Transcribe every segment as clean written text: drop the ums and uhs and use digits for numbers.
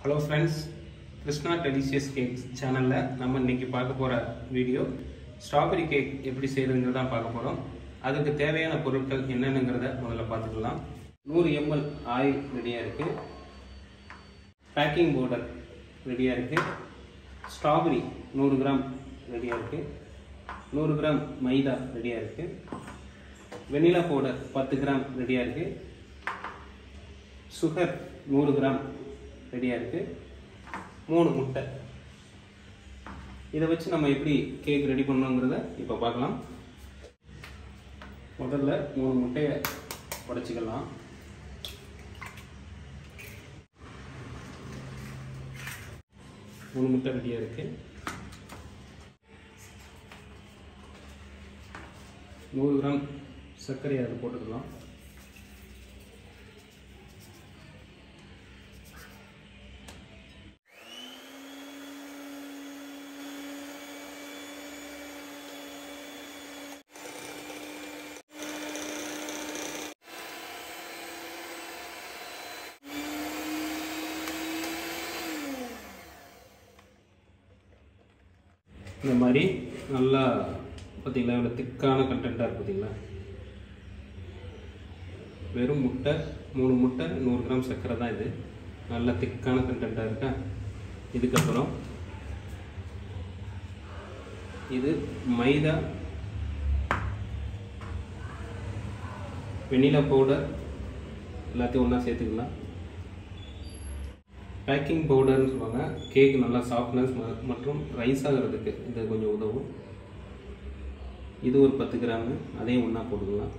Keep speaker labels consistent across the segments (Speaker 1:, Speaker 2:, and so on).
Speaker 1: Hello friends, Krishna Delicious Cakes channel la நம்ம இன்னைக்கு பார்க்க போற வீடியோ ஸ்ட்ராபெரி கேக் எப்படி செய்யறதுங்கறத பார்க்க போறோம். அதுக்கு தேவையான பொருட்கள் என்னென்னங்கறத முதல்ல பார்த்துக்கலாம். 100 ml ஆயில் ரெடியா இருக்கு. பேக்கிங் பவுடர் ரெடியா இருக்கு. ஸ்ட்ராபெரி 100 கிராம் ரெடியா இருக்கு. 100 கிராம் மைதா ரெடியா இருக்கு. வெனிலா பவுடர் 10 கிராம் ரெடியா இருக்கு. சுகர் 100 கிராம் ரெடியா இருக்கு. 3 முட்டை. இதை வச்சு நம்ம எப்படி கேக் ரெடி பண்ணணுங்கிறத இப்போ பார்க்கலாம். முதல்ல 3 முட்டையை உடைச்சிக்கலாம். முட்டை ரெடியா இருக்கு. 100 கிராம் சர்க்கரையை அதை போட்டுக்கலாம். இந்த மாதிரி நல்லா பார்த்தீங்களா, இவ்வளோ திக்கான கண்டென்ட்டாக இருக்குது பார்த்தீங்களா. வெறும் முட்டை 3 முட்டை 100 கிராம் சர்க்கரை தான் இது. நல்லா திக்கான கண்டென்ட்டாக இருக்கா. இதுக்கப்புறம் இது மைதா, வெனிலா பவுடர் எல்லாத்தையும் ஒன்றா சேர்த்துக்கலாம். பேக்கிங் பவுடர்னு சொல்லுவாங்க. கேக் நல்லா சாஃப்ட்னஸ் மற்றும் ரைஸ் ஆகிறதுக்கு இது கொஞ்சம் உதவும். இது ஒரு 10 கிராமு, அதையும் ஒன்றா போட்டுக்கலாம்.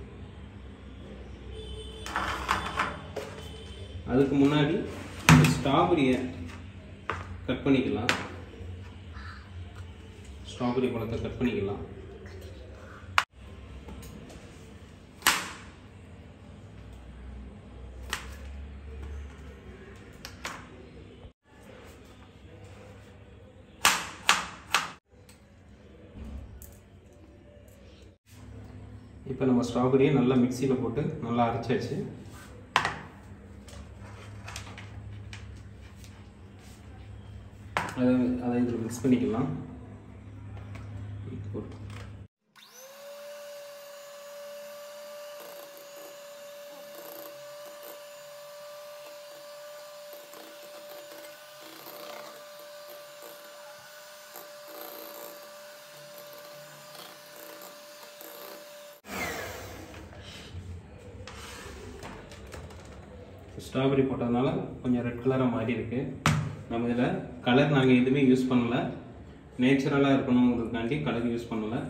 Speaker 1: அதுக்கு முன்னாடி இந்த ஸ்ட்ராபெரியை கட் பண்ணிக்கலாம். ஸ்ட்ராபெரி பழத்தை கட் பண்ணிக்கலாம். இப்போ நம்ம ஸ்ட்ராபெரியை நல்லா மிக்சியில் போட்டு நல்லா அரைச்சாச்சு. அதை இதில் மிக்ஸ் பண்ணிக்கலாம். ஸ்ட்ராபெரி போட்டதுனால கொஞ்சம் ரெட் கலராக மாறி இருக்கு. நம்ம இதில் கலர் நாங்கள் எதுவுமே யூஸ் பண்ணலை. நேச்சுரலாக இருக்கணுங்கிறதுக்காண்டி கலர் யூஸ் பண்ணலை.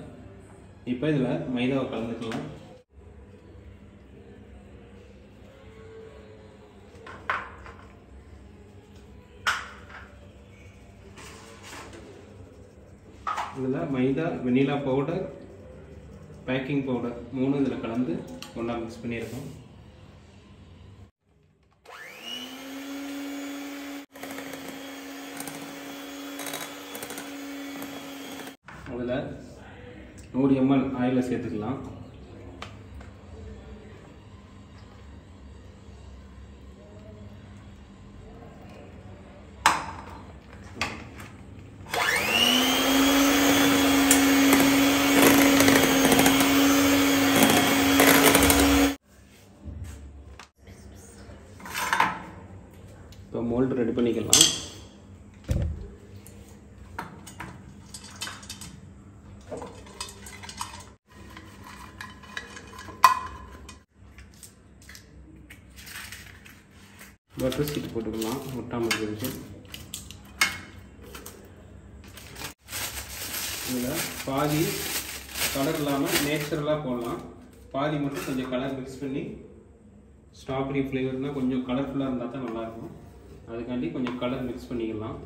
Speaker 1: இப்போ இதில் மைதாவை கலந்துக்கலாம். இதில் மைதா, வெனிலா பவுடர், பேக்கிங் பவுடர் 3 இதில் கலந்து ஒன்றா மிக்ஸ் பண்ணியிருக்கோம். அதில் 100 ml ஆயிலை சேர்த்துக்கலாம். இப்போ மோல்டு ரெடி பண்ணிக்கலாம். பட்டர் சீட் போட்டுக்கலாம். ஒட்டாமல் இருக்கு. இதில் பாதி கலர் இல்லாமல் நேச்சுரலாக போடலாம். பாதி மட்டும் கொஞ்சம் கலர் மிக்ஸ் பண்ணி ஸ்ட்ராபெரி ஃப்ளேவர்னால் கொஞ்சம் கலர்ஃபுல்லாக இருந்தால் தான் நல்லாயிருக்கும். அதுக்காண்டி கொஞ்சம் கலர் மிக்ஸ் பண்ணிக்கலாம்.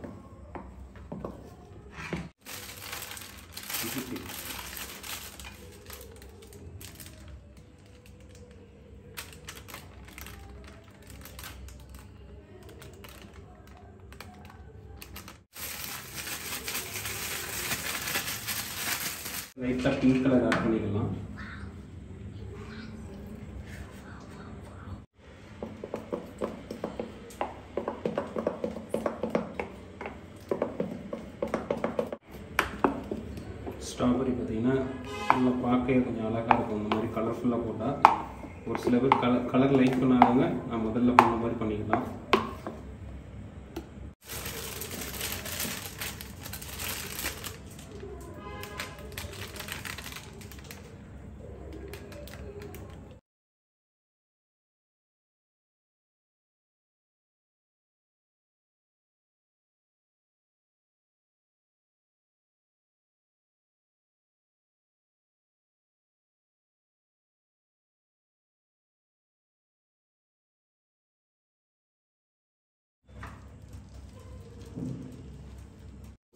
Speaker 1: லைட்டாக பிங்க் கலர் ஆட் பண்ணிக்கலாம். ஸ்ட்ராபெரி பார்த்தீங்கன்னா நல்லா பார்க்கவே கொஞ்சம் அழகாக இருக்கும். இந்த மாதிரி கலர்ஃபுல்லாக போட்டால் ஒரு சில பேர் கலர் லைக் பண்ணாதவங்க நான் முதல்ல பண்ண மாதிரி பண்ணிக்கலாம்.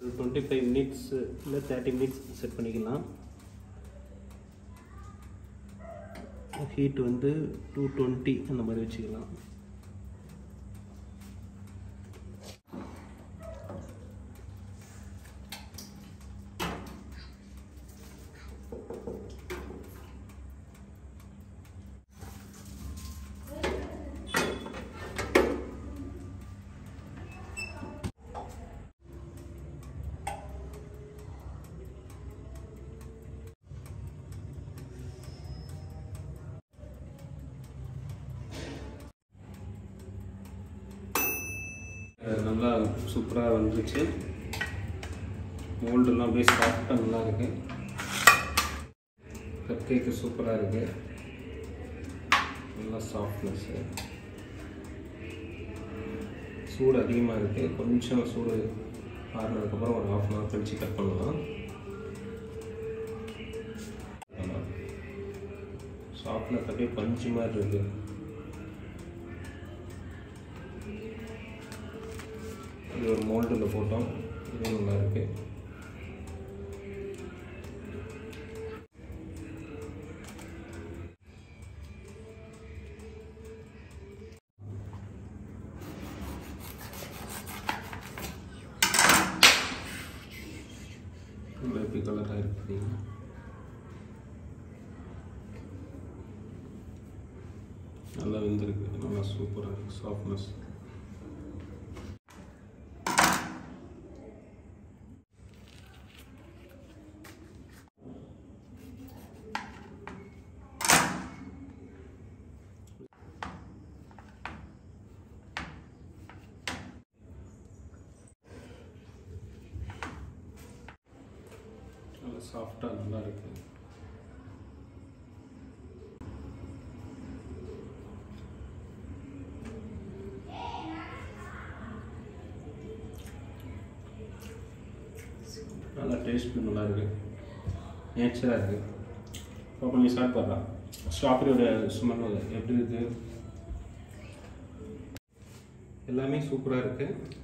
Speaker 1: ஒரு 25 மினிட்ஸ் இல்லை 30 மினிட்ஸ் செட் பண்ணிக்கலாம். ஹீட் வந்து 220 அந்த மாதிரி வச்சுக்கலாம். நல்லா சூப்பராக வந்துருச்சு. மோல்டெல்லாம் அப்படியே சாஃப்டாக நல்லா இருக்குது. கப் கேக்கு சூப்பராக இருக்குது. நல்லா சாஃப்ட்னஸ்ஸு. சூடு அதிகமாக இருக்குது. கொஞ்சம் சூடு ஆறுனதுக்கப்புறம் ஒரு 1/2 hour கழிச்சு கட் பண்ணலாம். சாஃப்ட்னஸ் அப்படியே பஞ்சு மாதிரி இருக்குது. இது ஒரு மோல்டில் போட்டோம். இது நல்லா இருக்கு. எப்படி கலராக இருக்கு. நல்லா வெந்திருக்கு. நல்லா சூப்பராக இருக்கு. சாஃப்ட்னஸ். சாஃப்டாக நல்லா இருக்கு. நல்லா டேஸ்ட் நல்லா இருக்கு. நேச்சராக இருக்கு. இப்போ கொஞ்சம் ஸ்டார்ட் பண்ணலாம். ஸ்ட்ராபெரியோட ஸ்மெல் எப்படி இருக்கு? எல்லாமே சூப்பராக இருக்குது.